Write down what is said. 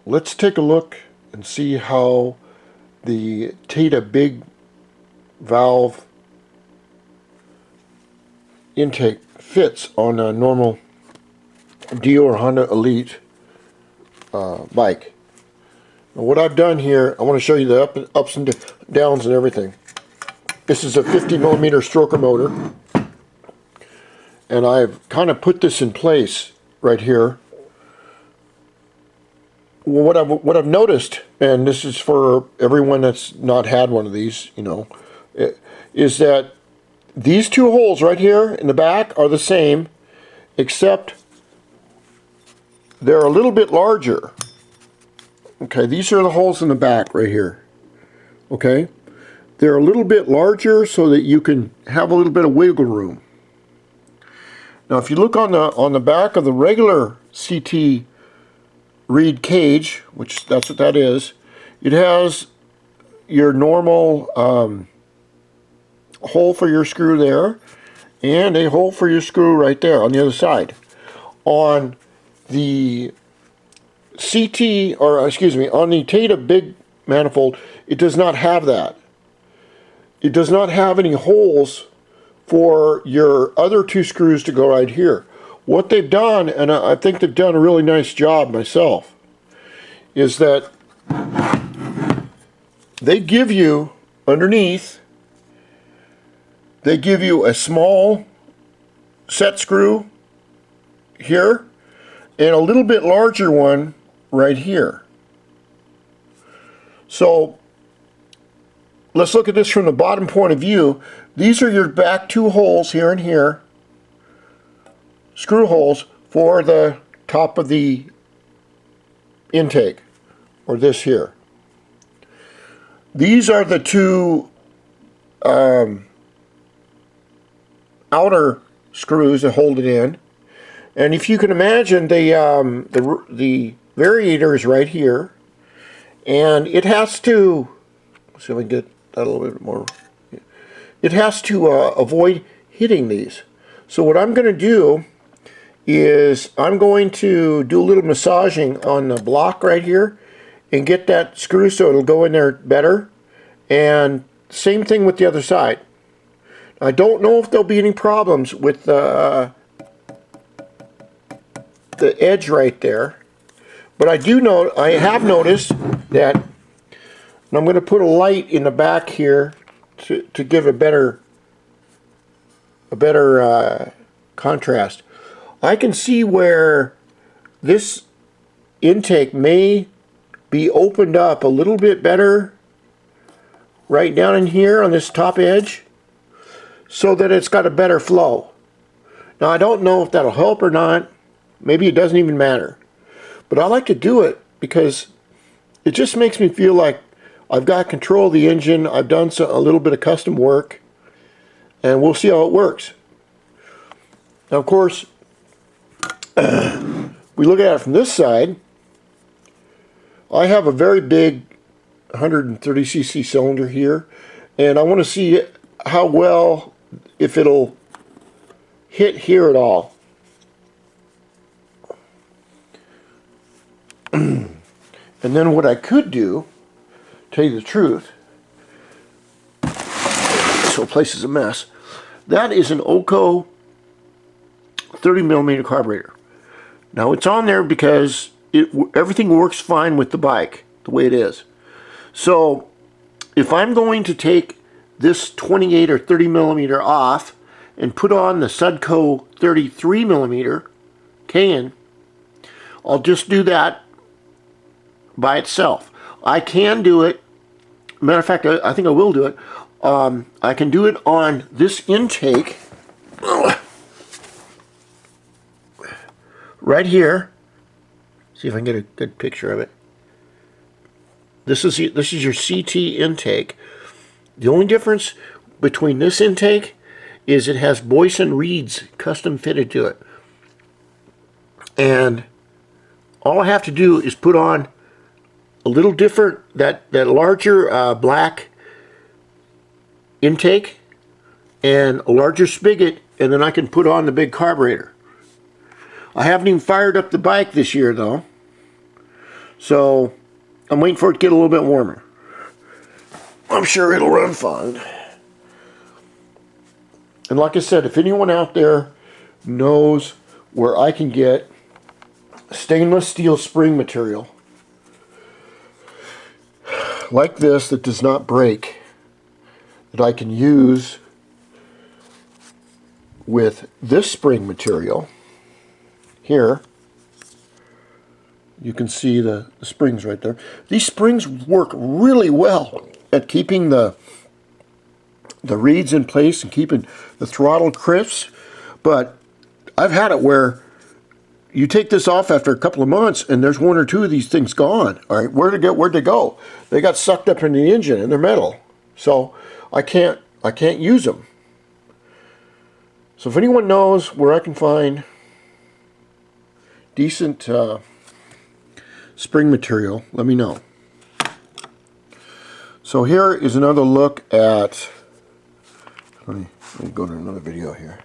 let's take a look and see how the Taida big valve intake fits on a normal Dio or Honda Elite bike. Now what I've done here, I want to show you the ups and downs and everything. This is a 50mm stroker motor, and I've kind of put this in place right here. Well, what I've noticed, and this is for everyone that's not had one of these, you know, is that these two holes right here in the back are the same, except they're a little bit larger. Okay, these are the holes in the back right here. Okay, they're a little bit larger so that you can have a little bit of wiggle room. Now, if you look on the back of the regular CT reed cage, which that's what that is, it has your normal hole for your screw there, and a hole for your screw right there on the other side. On the CT, or excuse me, on the Taida big manifold, it does not have that. It does not have any holes for your other two screws to go right here. What they've done, and I think they've done a really nice job myself, is that they give you underneath, they give you a small set screw here and a little bit larger one right here. So let's look at this from the bottom point of view. These are your back two holes here and here, screw holes for the top of the intake, or this here. These are the two outer screws that hold it in, and if you can imagine, the variator is right here, and it has to, let's see if I can get that a little bit more. It has to avoid hitting these. So what I'm going to do is I'm going to do a little massaging on the block right here and get that screw so it'll go in there better. And same thing with the other side. I don't know if there'll be any problems with the edge right there, but I have noticed that, and I'm going to put a light in the back here to give a better contrast. I can see where this intake may be opened up a little bit better right down in here on this top edge, so that it's got a better flow. Now I don't know if that'll help or not. Maybe it doesn't even matter. But I like to do it because it just makes me feel like I've got control of the engine. I've done a little bit of custom work, and we'll see how it works. Now, of course, we look at it from this side. I have a very big 130cc cylinder here, and I want to see how well, if it'll hit here at all. And then what I could do, tell you the truth, this whole place is a mess. That is an OCO 30mm carburetor. Now it's on there because everything works fine with the bike the way it is. So if I'm going to take this 28 or 30mm off and put on the Sudco 33mm can, I'll just do that by itself. I can do it, matter of fact, I think I will do it. I can do it on this intake right here. See if I can get a good picture of it. This is your CT intake. The only difference between this intake is it has Boyson reeds custom fitted to it. And all I have to do is put on a little different, that larger black intake and a larger spigot, and then I can put on the big carburetor. I haven't even fired up the bike this year though, So I'm waiting for it to get a little bit warmer. I'm sure it'll run fine. And like I said, if anyone out there knows where I can get stainless steel spring material like this that does not break, that I can use with this spring material here, you can see the springs right there. These springs work really well at keeping the reeds in place and keeping the throttle crisp, but I've had it where you take this off after a couple of months and there's one or two of these things gone. All right, where'd they go? They got sucked up in the engine and they're metal. So I can't use them. So if anyone knows where I can find decent spring material, let me know. So here is another look at, let me go to another video here.